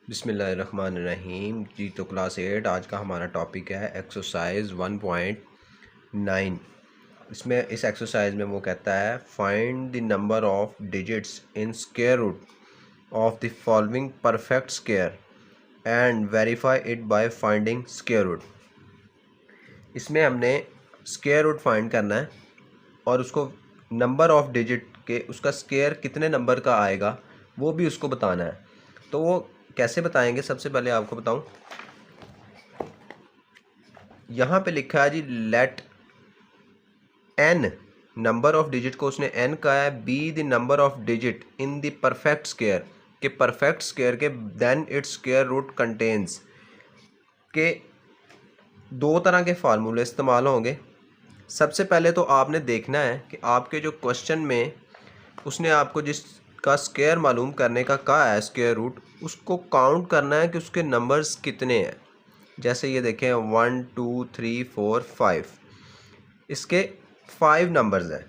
बिस्मिल्लाहिर्रहमानिर्रहीम जी। तो क्लास 8 आज का हमारा टॉपिक है एक्सरसाइज 1.9। इसमें इस एक्सरसाइज में वो कहता है find the number of digits in square root of the following perfect square and verify it by finding square root. इसमें हमने स्क्वायर रूट फाइंड करना है और उसको नंबर ऑफ डिजिट के उसका स्क्वायर कितने नंबर का आएगा वो भी उसको बताना है। तो वो कैसे बताएंगे, सबसे पहले आपको बताऊं, यहाँ पे लिखा है जी let n, number of digit को उसने एन कहा है, be the number of digit in the perfect square k perfect square k then its square root contains k दो तरह के फार्मूले इस्तेमाल होंगे। सबसे पहले तो आपने देखना है कि आपके जो क्वेश्चन में उसने आपको जिसका स्क्वायर मालूम करने का कहा है स्क्वायर रूट, उसको काउंट करना है कि उसके नंबर्स कितने हैं। जैसे ये देखें 1 2 3 4 5, इसके 5 नंबर्स हैं।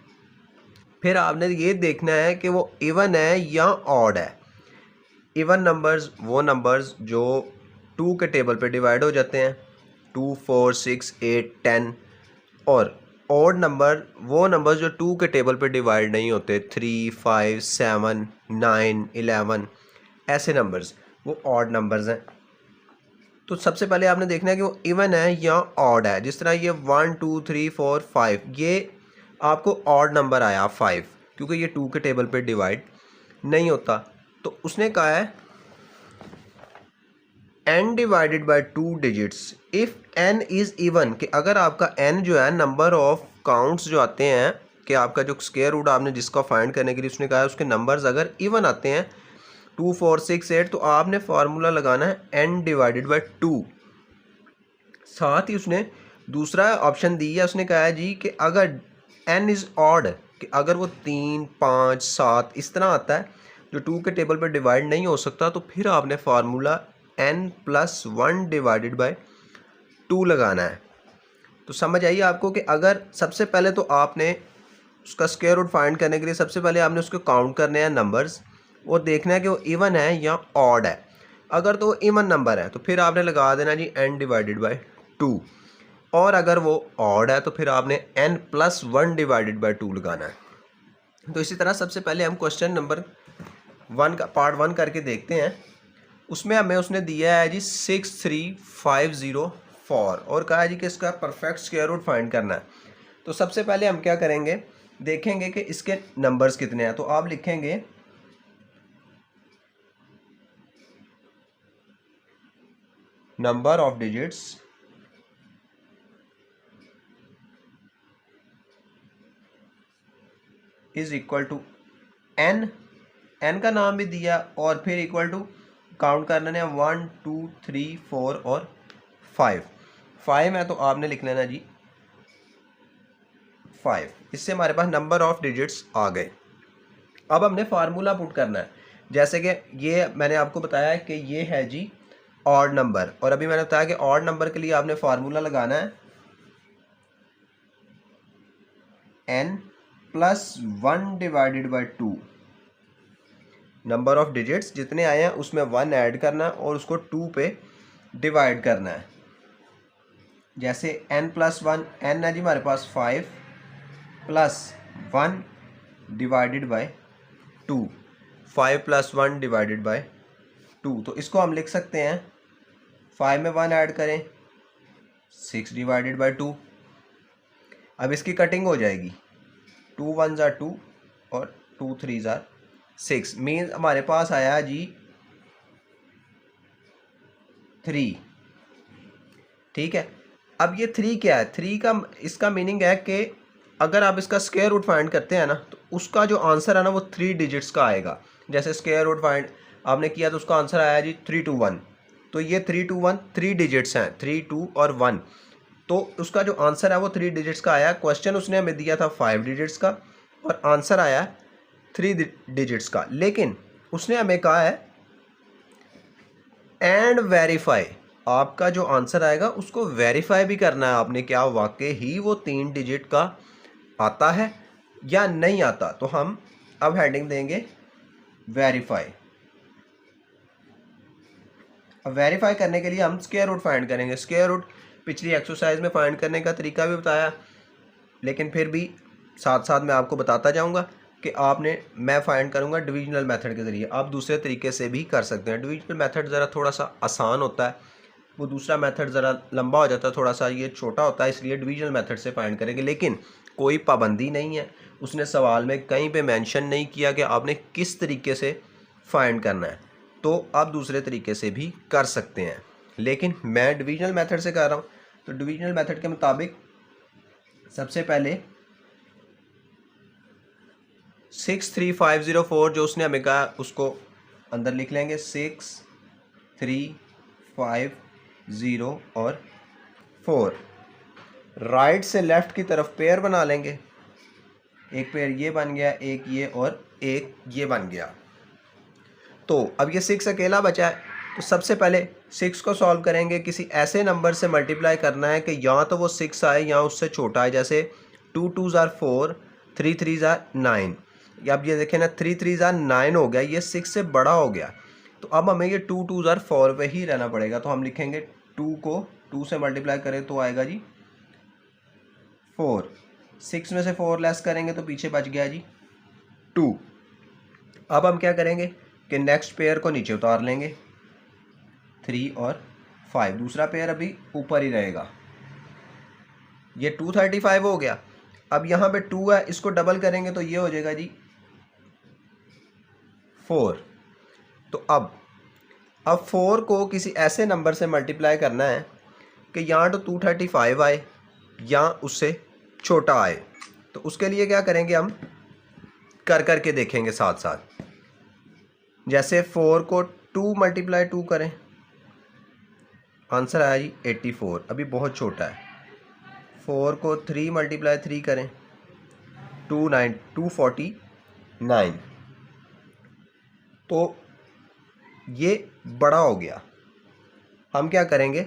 फिर आपने ये देखना है कि वो इवन है या ऑड है। इवन नंबर्स वो नंबर्स जो 2 के टेबल पे डिवाइड हो जाते हैं, 2 4 6 8 10, और ऑड नंबर वो नंबर्स जो 2 के टेबल पे डिवाइड नहीं होते, 3 5 7 9 11, ऐसे नंबर्स वो ऑड नंबर्स हैं। तो सबसे पहले आपने देखना है कि वो इवन है या ऑड है। जिस तरह ये 1 2 3 4 5, ये आपको ऑड नंबर आया 5, क्योंकि ये 2 के टेबल पे डिवाइड नहीं होता। तो उसने कहा है n divided by 2 digits if n is even, कि अगर आपका n जो है नंबर ऑफ काउंट्स जो आते हैं, कि आपका जो स्क्वायर रूट आपने जिसका फाइंड करने के लिए उसने कहा है उसके नंबर्स अगर इवन आते हैं 2 4 6 8, तो आपने फार्मूला लगाना है n डिवाइडेड बाय 2। साथ ही उसने दूसरा ऑप्शन दिया, उसने कहा है जी कि अगर n इज़ ऑड, कि अगर वो 3 5 7 इस तरह आता है जो 2 के टेबल पर डिवाइड नहीं हो सकता, तो फिर आपने फार्मूला n+1 डिवाइडेड बाय 2 लगाना है। तो समझ आइए आपको कि अगर सबसे पहले तो आपने उसका स्क्वायर रूट फाइंड करने के लिए सबसे पहले आपने उसको काउंट करने हैं नंबर्स, और देखना है कि वो इवन है या ऑड है। अगर तो वो इवन नंबर है तो फिर आपने लगा देना जी n डिवाइडेड बाय 2, और अगर वो ऑड है तो फिर आपने n+1 डिवाइडेड बाय 2 लगाना है। तो इसी तरह सबसे पहले हम क्वेश्चन नंबर 1 का पार्ट 1 करके देखते हैं। उसमें हमें उसने दिया है जी 63504 और कहा है जी कि इसका परफेक्ट स्क्वायर रूट फाइंड करना है। तो सबसे पहले हम क्या करेंगे, देखेंगे कि इसके नंबर्स कितने हैं। तो आप लिखेंगे number of digits is equal to n, n का नाम भी दिया, और फिर इक्वल टू काउंट करना है 1 2 3 4 और 5 है तो आपने लिख लेना जी 5। इससे हमारे पास नंबर ऑफ डिजिट्स आ गए। अब हमने फार्मूला पुट करना है। जैसे कि ये मैंने आपको बताया है कि ये है जी ऑड नंबर, और अभी मैंने बताया कि ऑड नंबर के लिए आपने फार्मूला लगाना है n+1 divided by 2। Number of digits जितने आए हैं उसमें 1 ऐड करना है और उसको 2 पे डिवाइड करना है। जैसे n+1, n है जी हमारे पास 5 +1 डिवाइडेड बाय 2, 5 + 1 डिवाइडेड बाय 2। तो इसको हम लिख सकते हैं 5 में 1 ऐड करें 6 डिवाइडेड बाय 2। अब इसकी कटिंग हो जाएगी, 2 1s are 2 और 2 3s are 6, मीन्स हमारे पास आया जी 3। ठीक है, अब ये 3 क्या है, 3 का इसका मीनिंग है कि अगर आप इसका स्क्वायर रूट फाइंड करते हैं ना, तो उसका जो आंसर है ना वो 3 डिजिट्स का आएगा। जैसे स्क्वायर रूट फाइंड आपने किया तो उसका आंसर आया जी 321, तो ये 321 3 डिजिट्स हैं, 3 2 और 1, तो उसका जो आंसर है वो 3 डिजिट्स का आया। क्वेश्चन उसने हमें दिया था 5 डिजिट्स का और आंसर आया 3 डिजिट्स का, लेकिन उसने हमें कहा है एंड वेरीफाई, आपका जो आंसर आएगा उसको वेरीफाई भी करना है आपने, क्या वाकई ही वो 3 डिजिट का आता है या नहीं आता। तो हम अब हेडिंग देंगे वेरीफाई। अब वेरीफाई करने के लिए हम स्क्वायर रूट फाइंड करेंगे। स्क्वायर रूट पिछली एक्सरसाइज में फाइंड करने का तरीका भी बताया, लेकिन फिर भी साथ साथ मैं आपको बताता जाऊंगा कि मैं फाइंड करूंगा डिविजनल मेथड के ज़रिए। आप दूसरे तरीके से भी कर सकते हैं। डिविजनल मेथड ज़रा थोड़ा सा आसान होता है, वो दूसरा मेथड ज़रा लंबा हो जाता है, थोड़ा सा ये छोटा होता है, इसलिए डिविजनल मेथड से फाइंड करेंगे। लेकिन कोई पाबंदी नहीं है, उसने सवाल में कहीं पे मेंशन नहीं किया कि आपने किस तरीके से फाइंड करना है, तो आप दूसरे तरीके से भी कर सकते हैं। लेकिन मैं डिविजनल मेथड से कर रहा हूँ, तो डिविजनल मेथड के मुताबिक सबसे पहले 63504 जो उसने हमें कहा उसको अंदर लिख लेंगे। 6350 और 4 राइट से लेफ़्ट की तरफ पेयर बना लेंगे। एक पेयर ये बन गया, एक ये और एक ये बन गया। तो अब ये 6 अकेला बचा है, तो सबसे पहले 6 को सॉल्व करेंगे। किसी ऐसे नंबर से मल्टीप्लाई करना है कि या तो वो 6 आए या उससे छोटा है। जैसे 2 2s are 4, 3 3s are 9। अब ये देखें ना, 3 3s are 9 हो गया, ये 6 से बड़ा हो गया। तो अब हमें ये 2 2s are 4 पे ही रहना पड़ेगा। तो हम लिखेंगे 2 को 2 से मल्टीप्लाई करें तो आएगा जी 4। 6 में से 4 लेस करेंगे तो पीछे बच गया जी 2। अब हम क्या करेंगे कि नेक्स्ट पेयर को नीचे उतार लेंगे, 3 और 5। दूसरा पेयर अभी ऊपर ही रहेगा। ये 235 हो गया। अब यहाँ पे 2 है, इसको डबल करेंगे तो ये हो जाएगा जी 4। तो अब 4 को किसी ऐसे नंबर से मल्टीप्लाई करना है कि यहाँ तो 235 आए या उससे छोटा आए। तो उसके लिए क्या करेंगे, हम कर के देखेंगे साथ साथ। जैसे 4 को 2 मल्टीप्लाई 2 करें, आंसर आया जी 84, अभी बहुत छोटा है। 4 को 3 मल्टीप्लाई 3 करें, 249, तो ये बड़ा हो गया। हम क्या करेंगे,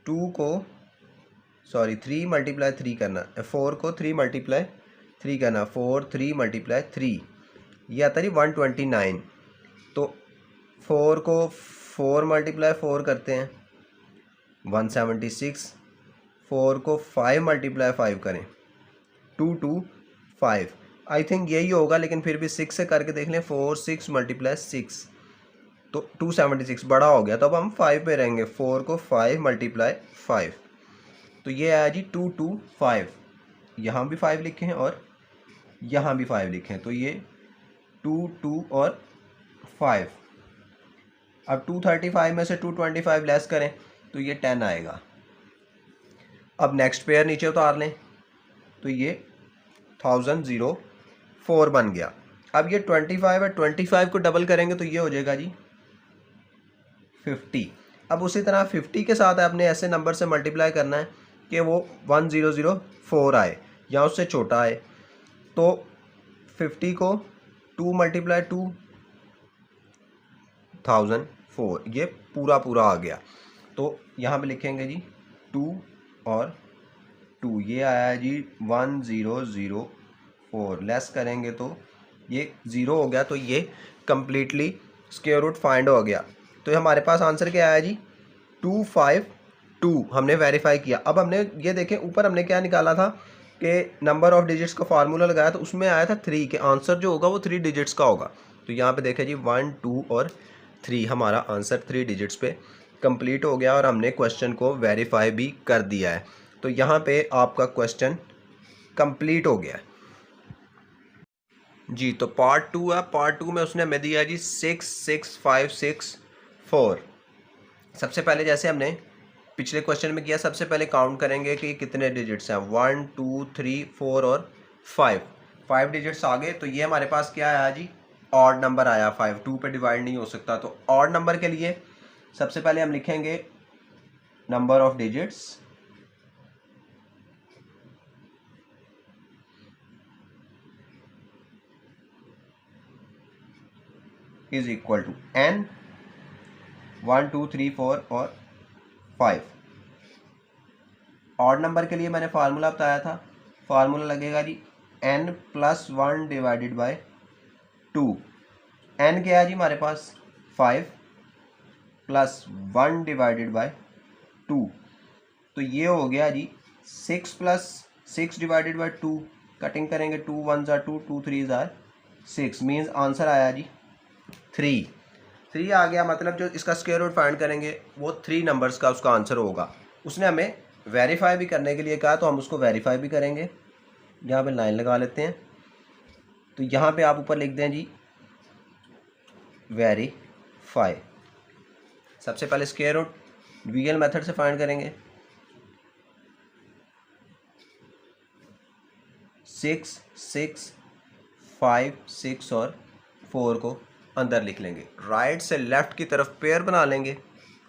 3 मल्टीप्लाई 3 करना, 4 को 3 मल्टीप्लाई 3 करना, 4 3 मल्टीप्लाई 3, ये आता है 129। तो 4 को 4 मल्टीप्लाई 4 करते हैं 176। 4 को 5 मल्टीप्लाई 5 करें 225। आई थिंक यही होगा, लेकिन फिर भी 6 से करके देख लें। 4 6 मल्टीप्लाई 6 तो 276, बड़ा हो गया। तो अब हम 5 पे रहेंगे। 4 को 5 मल्टीप्लाई 5, तो ये आया जी 225। यहाँ भी 5 लिखे हैं और यहाँ भी 5 लिखे हैं, तो ये 2 2 और 5। अब 235 में से 225 लेस करें तो ये 10 आएगा। अब नेक्स्ट पेयर नीचे उतार लें तो ये 1004 बन गया। अब ये 25 है, 25 को डबल करेंगे तो ये हो जाएगा जी 50। अब उसी तरह 50 के साथ आपने ऐसे नंबर से मल्टीप्लाई करना है कि वो 1004 आए या उससे छोटा आए। तो 50 को 2 मल्टीप्लाई 2 1004, ये पूरा आ गया। तो यहाँ पे लिखेंगे जी 2 और 2, ये आया है जी 1004। लेस करेंगे तो ये 0 हो गया। तो ये कम्प्लीटली स्क्वायर रूट फाइंड हो गया। तो हमारे पास आंसर क्या आया जी 252। हमने वेरीफाई किया। अब हमने ये देखें, ऊपर हमने क्या निकाला था कि नंबर ऑफ डिजिट्स का फार्मूला लगाया, तो उसमें आया था 3 के आंसर जो होगा वो 3 डिजिट्स का होगा। तो यहाँ पे देखें जी 1 2 और 3, हमारा आंसर 3 डिजिट्स पे कंप्लीट हो गया और हमने क्वेश्चन को वेरीफाई भी कर दिया है। तो यहाँ पे आपका क्वेश्चन कंप्लीट हो गया जी। तो पार्ट 2 है। पार्ट 2 में उसने हमें दिया जी 6 6 5 6 4। सबसे पहले जैसे हमने पिछले क्वेश्चन में किया, सबसे पहले काउंट करेंगे कि कितने डिजिट्स हैं। 1 2 3 4 और 5 डिजिट्स आ गए। तो ये हमारे पास क्या आया जी, ऑड नंबर आया 5। 2 पे डिवाइड नहीं हो सकता। तो ऑड नंबर के लिए सबसे पहले हम लिखेंगे number of digits is equal to n, 1 2 3 4 और 5। ऑड नंबर के लिए मैंने फार्मूला बताया था। फार्मूला लगेगा जी n + 1 डिवाइडेड बाय 2। n क्या है जी हमारे पास 5 प्लस 1 डिवाइडेड बाय 2, तो ये हो गया जी 6 प्लस 6 डिवाइडेड बाय 2, कटिंग करेंगे 2 1 ज़ा 2, 2 3 ज़ा 6, मीन्स आंसर आया जी 3 आ गया। मतलब जो इसका स्क्वायर रूट फाइंड करेंगे वो 3 नंबर्स का उसका आंसर होगा। उसने हमें वेरीफाई भी करने के लिए कहा, तो हम उसको वेरीफाई भी करेंगे। यहाँ पे लाइन लगा लेते हैं, तो यहाँ पे आप ऊपर लिख दें जी वेरीफाई। सबसे पहले स्क्वायर रूट वीएल मेथड से फाइंड करेंगे। 6 6 5 6 और 4 को अंदर लिख लेंगे। राइट से लेफ्ट की तरफ पेयर बना लेंगे,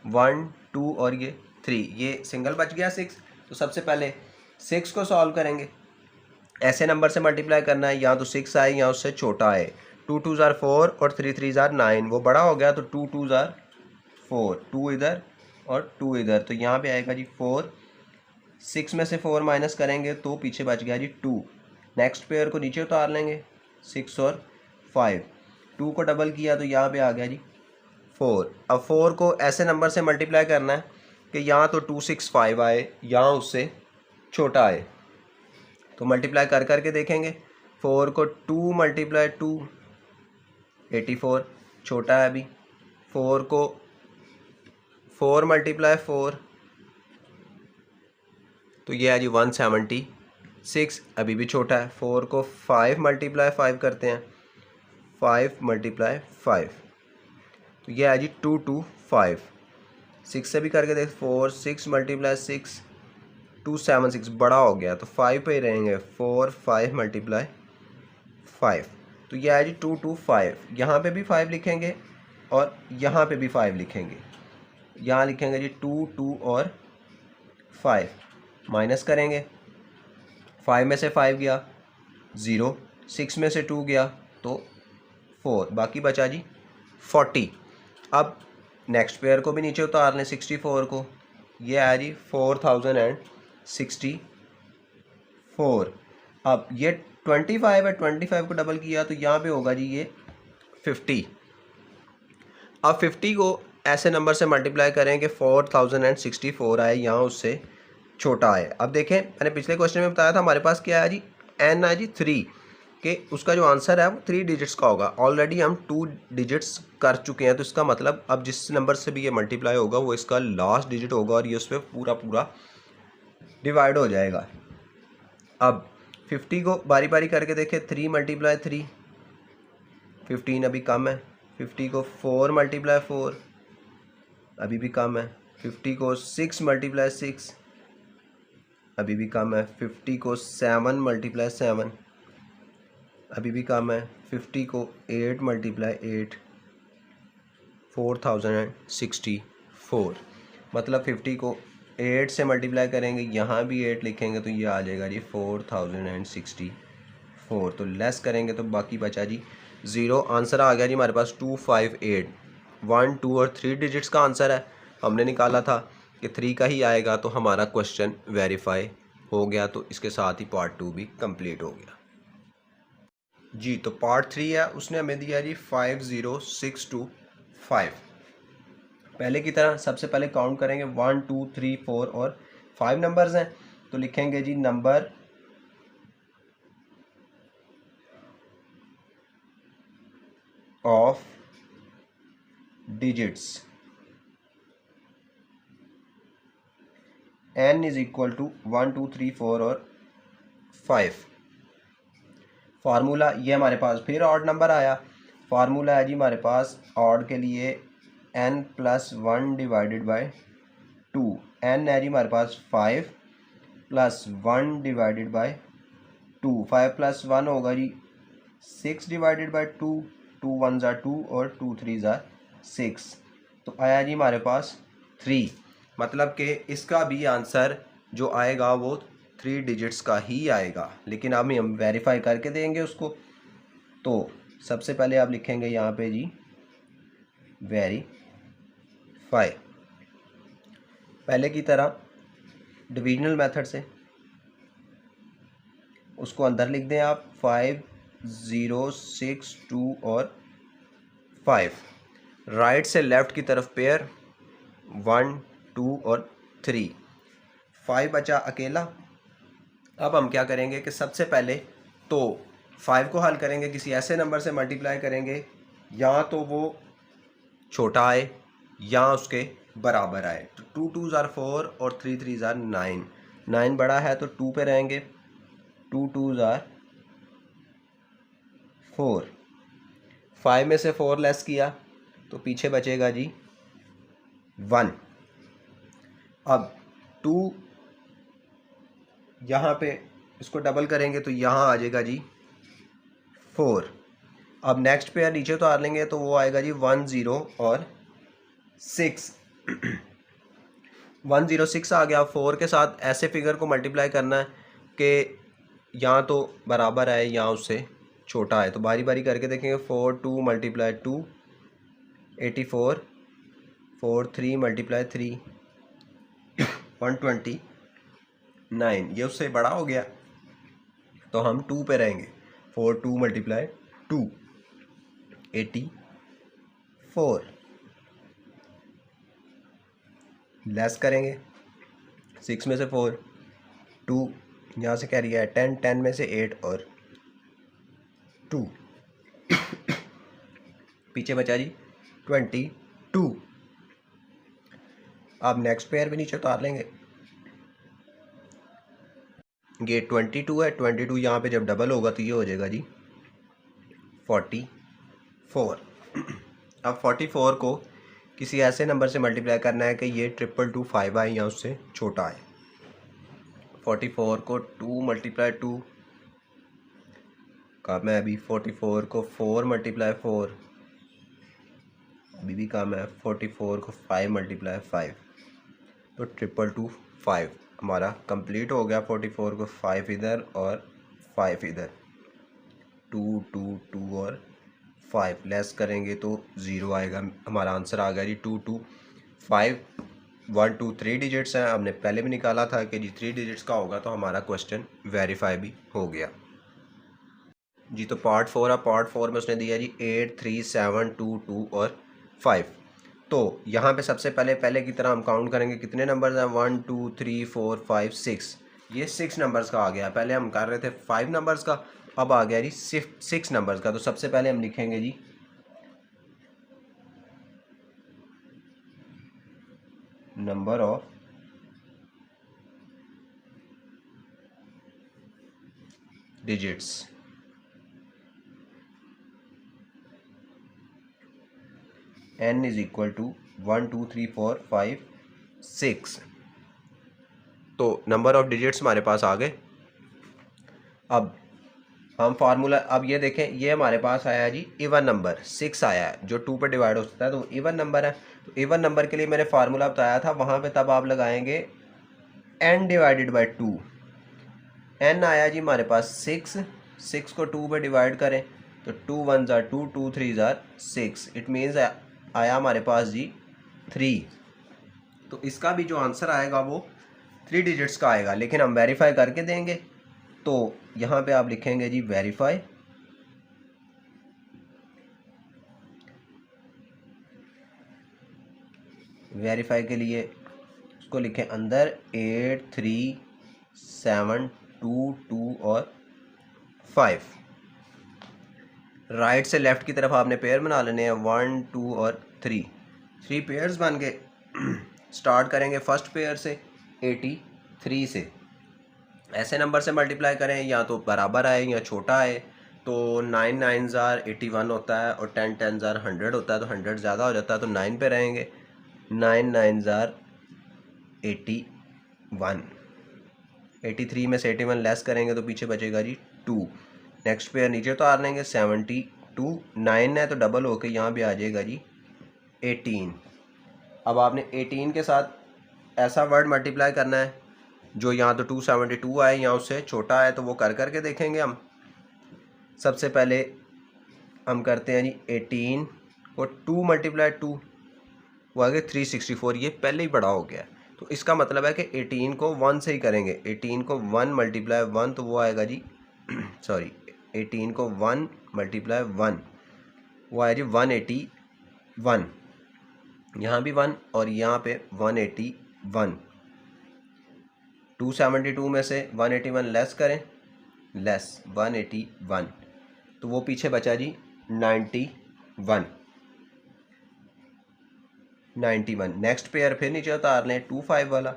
1 2 और ये 3, ये सिंगल बच गया 6। तो सबसे पहले 6 को सॉल्व करेंगे, ऐसे नंबर से मल्टीप्लाई करना है, या तो 6 आए या उससे छोटा आए। 2 2 ज़ार 4 और 3 3 ज़ार 9, वो बड़ा हो गया तो 2 2 ज़ार 4, 2 इधर और 2 इधर, तो यहाँ पे आएगा जी 4। 6 में से 4 माइनस करेंगे तो पीछे बच गया जी 2। नेक्स्ट पेयर को नीचे उतार लेंगे, 6 और 5, 2 को डबल किया तो यहाँ पे आ गया जी 4। अब 4 को ऐसे नंबर से मल्टीप्लाई करना है कि यहाँ तो 2 6 5 आए, यहाँ उससे छोटा आए। तो मल्टीप्लाई कर करके देखेंगे, 4 को 2 मल्टीप्लाई 2 84, छोटा है अभी। 4 को 4 मल्टीप्लाई 4, तो ये है जी 176, अभी भी छोटा है। 4 को 5 मल्टीप्लाई 5 करते हैं, 5 मल्टीप्लाई 5, तो ये है जी 225। 6 से भी करके देख, 4 6 मल्टीप्लाई 6 276, बड़ा हो गया तो 5 पे ही रहेंगे, 4 5 मल्टीप्लाई 5, तो यह है जी 225। यहाँ पे भी 5 लिखेंगे और यहाँ पे भी 5 लिखेंगे। यहाँ लिखेंगे जी 2 2 और 5, माइनस करेंगे, 5 में से 5 गया 0, 6 में से 2 गया तो 4, बाकी बचा जी 40। अब नेक्स्ट पेयर को भी नीचे उतार लें, 64 को, ये है जी 4064। अब ये 25 है, 25 को डबल किया तो यहाँ पे होगा जी ये 50। अब 50 को ऐसे नंबर से मल्टीप्लाई करें कि 4064 आए, यहाँ उससे छोटा आए। अब देखें, मैंने पिछले क्वेश्चन में बताया था हमारे पास क्या है जी, n है जी 3, कि उसका जो आंसर है वो 3 डिजिट्स का होगा। ऑलरेडी हम 2 डिजिट्स कर चुके हैं, तो इसका मतलब अब जिस नंबर से भी ये मल्टीप्लाई होगा वो इसका लास्ट डिजिट होगा और ये उस पर पूरा पूरा डिवाइड हो जाएगा। अब 50 को बारी बारी करके देखें, 3 मल्टीप्लाई 3, 15 अभी कम है। 50 को 4 मल्टीप्लाई 4, अभी भी कम है। 50 को 6 मल्टीप्लाई 6, अभी भी कम है। 50 को 7 मल्टीप्लाई 7, अभी भी कम है। 50 को 8 मल्टीप्लाई 8, 4064। मतलब 50 को 8 से मल्टीप्लाई करेंगे, यहाँ भी 8 लिखेंगे तो ये आ जाएगा जी 4064। तो लेस करेंगे तो बाकी बचा जी 0। आंसर आ गया जी हमारे पास 258। 1 2 और 3 डिजिट्स का आंसर है, हमने निकाला था कि 3 का ही आएगा, तो हमारा क्वेश्चन वेरीफाई हो गया। तो इसके साथ ही पार्ट 2 भी कंप्लीट हो गया जी। तो पार्ट 3 है, उसने हमें दिया जी 50625। पहले की तरह सबसे पहले काउंट करेंगे, 1 2 3 4 और 5 नंबर्स हैं, तो लिखेंगे जी number of digits n is equal to 1 2 3 4 और 5। फार्मूला ये हमारे पास फिर ऑड नंबर आया। फार्मूला है जी हमारे पास ऑड के लिए n plus 1 divided by 2। n है जी हमारे पास 5 प्लस 1 डिवाइडेड बाय 2। 5 प्लस 1 होगा जी 6 डिवाइडेड बाय 2, 2 1 ज़ा 2 और 2 3 ज़ा 6, तो आया जी हमारे पास 3। मतलब कि इसका भी आंसर जो आएगा वो 3 डिजिट्स का ही आएगा, लेकिन अब हम वेरीफाई करके देंगे उसको। तो सबसे पहले आप लिखेंगे यहाँ पे जी वेरीफाई, पहले की तरह डिविजनल मेथड से उसको अंदर लिख दें आप, 5 0 6 2 और 5। राइट से लेफ़्ट की तरफ पेयर 1 2 और 3, 5 बचा अकेला। अब हम क्या करेंगे कि सबसे पहले तो 5 को हल करेंगे, किसी ऐसे नंबर से मल्टीप्लाई करेंगे या तो वो छोटा आए या उसके बराबर आए। तो 2 2 ज़ार 4 और 3 3 ज़ार 9, 9 बड़ा है तो 2 पे रहेंगे, 2 2 ज़ार 4, 5 में से 4 लेस किया तो पीछे बचेगा जी 1। अब 2 यहाँ पे इसको डबल करेंगे तो यहाँ आ जाएगा जी 4। अब नेक्स्ट पेयर नीचे तो आ लेंगे तो वो आएगा जी 1 0 और 6। 1 0 6 आ गया। 4 के साथ ऐसे फिगर को मल्टीप्लाई करना है कि या तो बराबर आए या उससे छोटा है। तो बारी बारी करके देखेंगे। 4 2 मल्टीप्लाई 2 84, 4 3 मल्टीप्लाई 3 129, ये उससे बड़ा हो गया तो हम 2 पे रहेंगे। 4 2 मल्टीप्लाई 2 84, लेस करेंगे 6 में से 4, 2 यहाँ से क्या रिया है 10, 10 में से 8 और 2, पीछे बचा जी 22। अब नेक्स्ट पेयर भी नीचे उतार लेंगे। ये 22 है, 22 यहाँ पे जब डबल होगा तो ये हो जाएगा जी 44। अब 44 को किसी ऐसे नंबर से मल्टीप्लाई करना है कि ये 222 आए या उससे छोटा है। 44 को 2 मल्टीप्लाई 2 काम है अभी। 44 को 4 मल्टीप्लाई 4 अभी भी काम है। 44 को 5 मल्टीप्लाई 5 तो 222 हमारा कंप्लीट हो गया। 44 को 5 इधर और 5 इधर, 2 2 2 और 5 लेस करेंगे तो 0 आएगा। हमारा आंसर आ गया जी 2 2 5। 1 2 3 डिजिट्स हैं, हमने पहले भी निकाला था कि जी 3 डिजिट्स का होगा तो हमारा क्वेश्चन वेरीफाई भी हो गया जी। तो पार्ट 4 है। पार्ट 4 में उसने दिया जी 8 3 7 2 2 और 5। तो यहाँ पे सबसे पहले की तरह हम काउंट करेंगे कितने नंबर्स हैं। 1 2 3 4 5 6, ये 6 नंबर्स का आ गया। पहले हम कर रहे थे 5 नंबर्स का, अब आ गया जी 6 नंबर्स का। तो सबसे पहले हम लिखेंगे जी number of digits. n is equal to 1 2 3 4 5 6। तो नंबर ऑफ डिजिट्स हमारे पास आ गए। अब हम फार्मूला, अब ये देखें, ये हमारे पास आया है जी इवन नंबर 6 आया है जो 2 पे डिवाइड होता है, तो इवन नंबर है। तो इवन नंबर के लिए मैंने फार्मूला बताया था वहाँ पे, तब आप लगाएंगे n डिवाइडेड बाई 2। n आया जी हमारे पास 6, 6 को 2 पे डिवाइड करें तो 2 1 ज़ार 2, 2 3 ज़ार 6, इट मीन्स आया हमारे पास जी 3। तो इसका भी जो आंसर आएगा वो 3 डिजिट्स का आएगा, लेकिन हम वेरीफाई करके देंगे। तो यहाँ पे आप लिखेंगे जी वेरीफाई, वेरीफाई के लिए उसको लिखें अंदर 8 3 7 2 2 और 5। राइट से लेफ़्ट की तरफ आपने पेयर बना लेने हैं 1 2 और 3 पेयर्स बन गए। स्टार्ट करेंगे फर्स्ट पेयर से 83 से। ऐसे नंबर से मल्टीप्लाई करें या तो बराबर आए या छोटा आए। तो 9 9 ज़ार 81 होता है और 10 10 ज़ार 100 होता है, तो 100 ज़्यादा हो जाता है तो 9 पे रहेंगे। 9 9 ज़ार 81, 83 में से 81 लेस करेंगे तो पीछे बचेगा जी 2। नेक्स्ट पेयर नीचे तो आ लेंगे 72, 9 है तो डबल होके यहाँ भी आ जाएगा जी 18। अब आपने 18 के साथ ऐसा वर्ड मल्टीप्लाई करना है जो यहाँ तो 272 आए या उससे छोटा है, तो वो कर करके देखेंगे हम। सबसे पहले हम करते हैं जी 18 को 2 मल्टीप्लाई 2, वो आगे 364, ये पहले ही बड़ा हो गया। तो इसका मतलब है कि 18 को 1 से ही करेंगे। 18 को 1 मल्टीप्लाई 1 तो वो आएगा जी सॉरी 18 को 1 मल्टीप्लाई 1 वो आया जी 180 1, यहाँ भी 1 और यहाँ पे 181। 272 में से 181 लेस करें, लेस 181, तो वो पीछे बचा जी 91। 91 नेक्स्ट पेयर फिर नीचे उतार लें 25 वाला,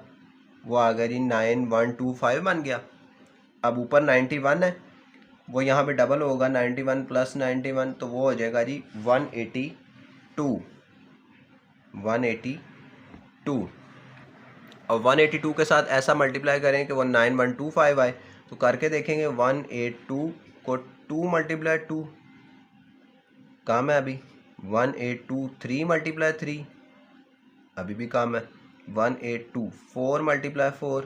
वो आ गया जी 9125 बन गया। अब ऊपर 91 है, वो यहाँ पे डबल होगा 91 प्लस 91, तो वो हो जाएगा जी 182। 182 और 182 के साथ ऐसा मल्टीप्लाई करें कि वो 9125 आए, तो करके देखेंगे 182 को 2 मल्टीप्लाई 2 काम है अभी, 182 3 मल्टीप्लाई 3 अभी भी काम है, 182 4 मल्टीप्लाई 4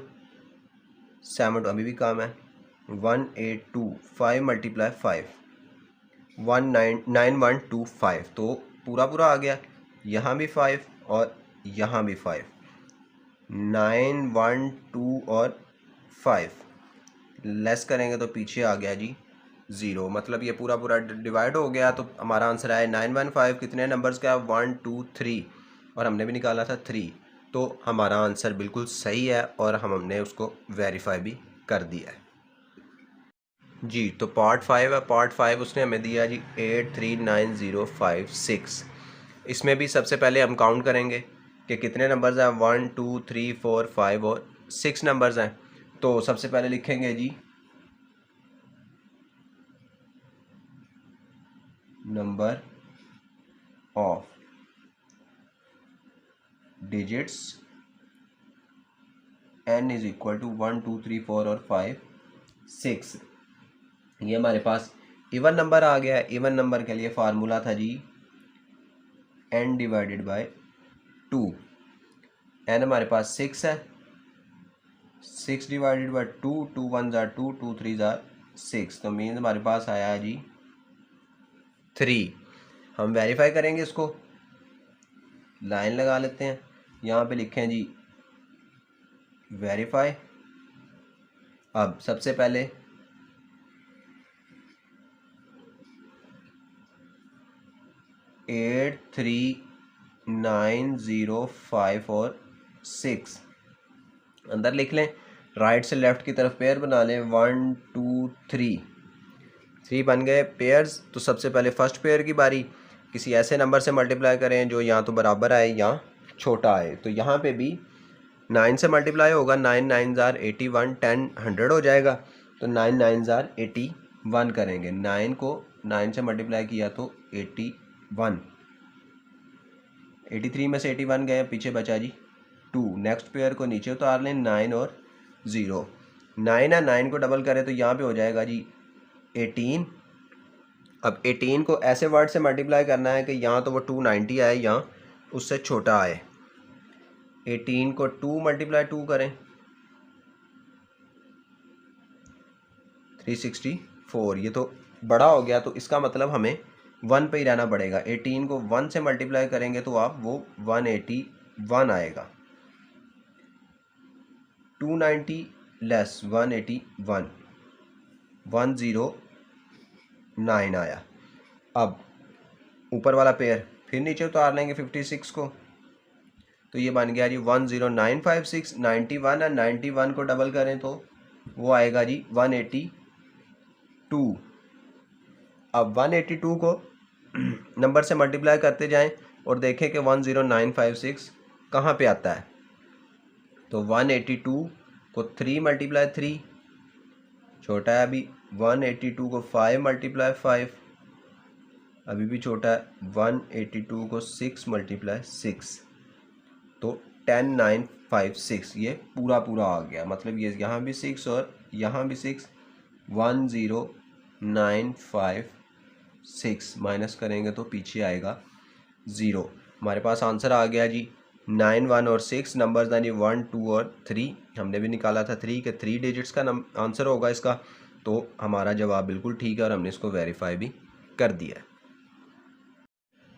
7 अभी भी काम है, 182 5 मल्टीप्लाई 5 9125, तो पूरा पूरा आ गया, यहाँ भी 5 और यहाँ भी 5, 9 1 2 और 5 लेस करेंगे तो पीछे आ गया जी 0। मतलब ये पूरा पूरा डिवाइड हो गया, तो हमारा आंसर आया 915। कितने नंबर्स का 1 2 3 और हमने भी निकाला था 3, तो हमारा आंसर बिल्कुल सही है और हमने उसको वेरीफाई भी कर दिया है जी। तो पार्ट 5 है, पार्ट 5 उसने हमें दिया जी 839056। इसमें भी सबसे पहले हम काउंट करेंगे कि कितने नंबर्स हैं, 1 2 3 4 5 और 6 नंबर्स हैं। तो सबसे पहले लिखेंगे जी number of digits n is equal to 1 2 3 4 और 5 6। ये हमारे पास इवन नंबर आ गया है। इवन नंबर के लिए फार्मूला था जी n डिवाइडेड बाय 2। n हमारे पास 6 है, 6 डिवाइडेड बाय 2, 2 1 जार 2, 2 3 जार 6, तो मीन्स हमारे पास आया है जी 3। हम वेरीफाई करेंगे इसको, लाइन लगा लेते हैं, यहाँ पे लिखें जी वेरीफाई। अब सबसे पहले 8 3 9 0 5 और 6 अंदर लिख लें, राइट से लेफ्ट की तरफ पेयर बना लें, 1 2 3 बन गए पेयर्स। तो सबसे पहले फर्स्ट पेयर की बारी, किसी ऐसे नंबर से मल्टीप्लाई करें जो यहाँ तो बराबर आए या छोटा आए। तो यहाँ पे भी 9 से मल्टीप्लाई होगा, 9 9 जार 81, 10 100 हो जाएगा, तो 9 9 जार 81 करेंगे। 9 को 9 से मल्टीप्लाई किया तो 81, 83 में से 81 गए, पीछे बचा जी 2। नेक्स्ट पेयर को नीचे उतार लें, 9 और 0, 9 है, 9 को डबल करें तो यहाँ पे हो जाएगा जी 18। अब 18 को ऐसे वर्ड से मल्टीप्लाई करना है कि यहाँ तो वो 290 आए, यहाँ उससे छोटा आए। 18 को 2 मल्टीप्लाई 2 करें, 364, ये तो बड़ा हो गया, तो इसका मतलब हमें 1 पे ही रहना पड़ेगा। 18 को 1 से मल्टीप्लाई करेंगे तो आप वो 181 आएगा। 290 लेस 181, 109 आया। अब ऊपर वाला पेयर फिर नीचे उतार लेंगे 56 को, तो ये बन गया जी 10956। 91 है, 91 को डबल करें तो वो आएगा जी 182। अब 182 को नंबर से मल्टीप्लाई करते जाएं और देखें कि 10956 कहाँ पे आता है। तो 182 को 3 मल्टीप्लाई 3 छोटा है अभी, 182 को 5 मल्टीप्लाई 5 अभी भी छोटा है, 182 को 6 मल्टीप्लाई 6 तो 10956, ये पूरा पूरा आ गया। मतलब ये यहाँ भी 6 और यहाँ भी 6, 10956 माइनस करेंगे तो पीछे आएगा 0। हमारे पास आंसर आ गया जी 9 1 और 6 नंबर्स यानी 1 2 और 3। हमने भी निकाला था 3 के 3 डिजिट्स का आंसर होगा इसका, तो हमारा जवाब बिल्कुल ठीक है और हमने इसको वेरीफाई भी कर दिया है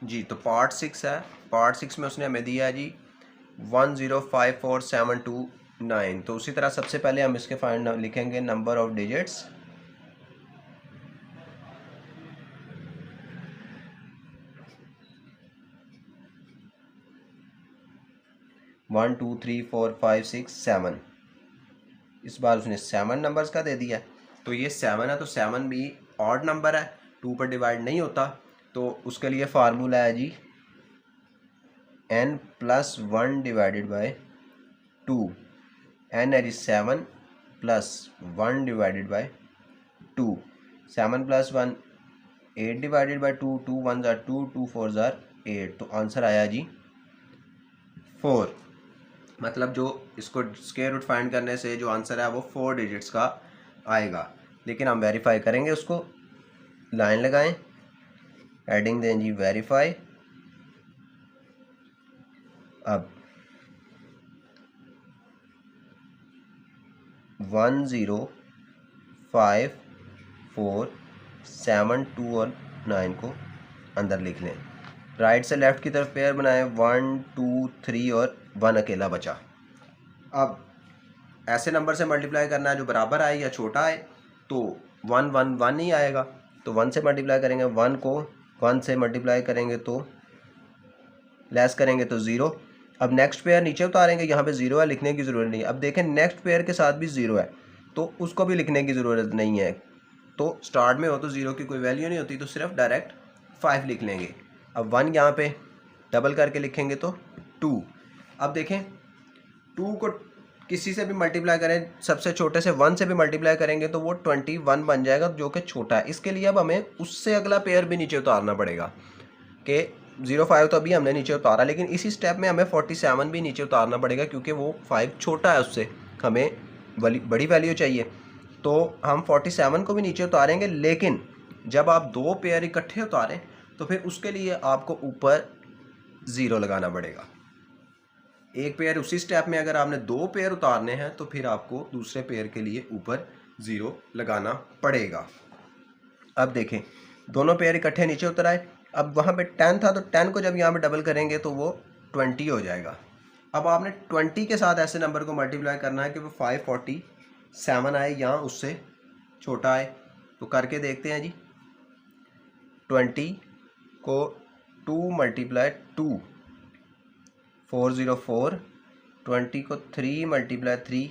जी। तो पार्ट 6 है, पार्ट 6 में उसने हमें दिया है जी 1054729। तो उसी तरह सबसे पहले हम इसके फाइंड लिखेंगे नंबर ऑफ डिजिट्स, 1 2 3 4 5 6 7, इस बार उसने 7 नंबर्स का दे दिया। तो ये 7 है, तो 7 भी ऑड नंबर है, 2 पर डिवाइड नहीं होता। तो उसके लिए फार्मूला है जी n+1 डिवाइडेड बाय 2। n है जी 7 + 1 डिवाइडेड बाय 2। 7 + 1 8 डिवाइडेड बाय 2, 2 1 ज़ार 2, 2 4 ज़ार 8। तो आंसर आया जी 4। मतलब जो इसको स्क्वायर रूट फाइंड करने से जो आंसर है वो 4 डिजिट्स का आएगा। लेकिन हम वेरीफाई करेंगे उसको। लाइन लगाएं, हेडिंग दें जी वेरीफाई। अब 1 0 5 4 7 2 और 9 को अंदर लिख लें। राइट से लेफ्ट की तरफ पेयर बनाएं, 1 2 3 और 1 अकेला बचा। अब ऐसे नंबर से मल्टीप्लाई करना है जो बराबर आए या छोटा आए। तो 1 1 1 ही आएगा, तो 1 से मल्टीप्लाई करेंगे, 1 को 1 से मल्टीप्लाई करेंगे तो लेस करेंगे तो 0। अब नेक्स्ट पेयर नीचे उतारेंगे, यहाँ पे 0 है, लिखने की ज़रूरत नहीं है। अब देखें नेक्स्ट पेयर के साथ भी 0 है, तो उसको भी लिखने की ज़रूरत नहीं है। तो स्टार्ट में हो तो 0 की कोई वैल्यू नहीं होती, तो सिर्फ डायरेक्ट 5 लिख लेंगे। अब 1 यहाँ पे डबल करके लिखेंगे तो 2। अब देखें 2 को किसी से भी मल्टीप्लाई करें, सबसे छोटे से 1 से भी मल्टीप्लाई करेंगे तो वो 21 बन जाएगा, जो कि छोटा है। इसके लिए अब हमें उससे अगला पेयर भी नीचे उतारना पड़ेगा कि 0 5 तो अभी हमने नीचे उतारा, लेकिन इसी स्टेप में हमें 47 भी नीचे उतारना पड़ेगा, क्योंकि वो 5 छोटा है, उससे हमें बड़ी वैल्यू चाहिए। तो हम 47 को भी नीचे उतारेंगे, लेकिन जब आप 2 पेयर इकट्ठे उतारें तो फिर उसके लिए आपको ऊपर 0 लगाना पड़ेगा। एक पेयर उसी स्टेप में अगर आपने 2 पेयर उतारने हैं तो फिर आपको दूसरे पेयर के लिए ऊपर 0 लगाना पड़ेगा। अब देखें दोनों पेयर इकट्ठे नीचे उतर आए। अब वहाँ पे 10 था, तो 10 को जब यहाँ पे डबल करेंगे तो वो 20 हो जाएगा। अब आपने 20 के साथ ऐसे नंबर को मल्टीप्लाई करना है कि वो 547 आए या उससे छोटा आए। तो करके देखते हैं जी। 20 को 2 × 2 404, 20 को 3 × 3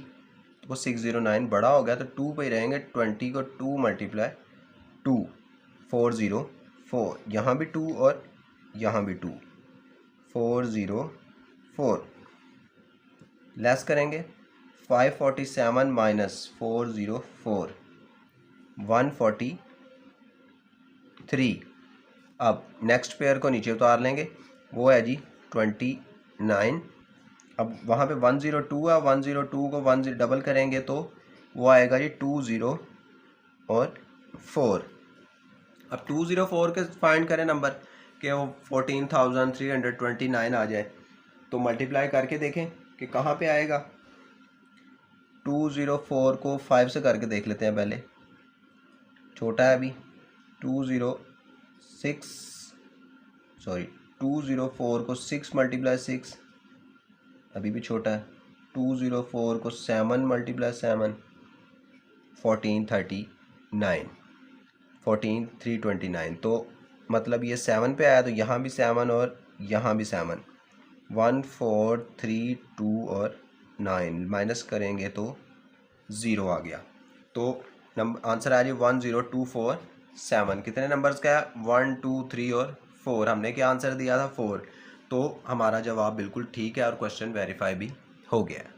तो वो 609, बड़ा हो गया तो 2 पे ही रहेंगे। 20 को 2 × 2 404, यहाँ भी 2 और यहाँ भी 2, 404। लेस करेंगे 547 - 404 143। अब नेक्स्ट पेयर को नीचे उतार लेंगे, वो है जी 29। अब वहाँ पे 102 है, 102 को 10 डबल करेंगे तो वो आएगा जी 20 और 4। अब 204 के फाइंड करें नंबर कि वो 14,329 आ जाए, तो मल्टीप्लाई करके देखें कि कहाँ पे आएगा। 204 को 5 से करके देख लेते हैं, पहले छोटा है अभी। 204 को 6 × 6 अभी भी छोटा है। 204 को 7 × 7 1439, 14329। तो मतलब ये 7 पे आया, तो यहाँ भी 7 और यहाँ भी 7, 1 4 3 2 और 9 माइनस करेंगे तो 0 आ गया। तो नंबर आंसर आ रही 10247। कितने नंबर्स का है? 1 2 3 और 4। हमने क्या आंसर दिया था? 4। तो हमारा जवाब बिल्कुल ठीक है और क्वेश्चन वेरीफाई भी हो गया है।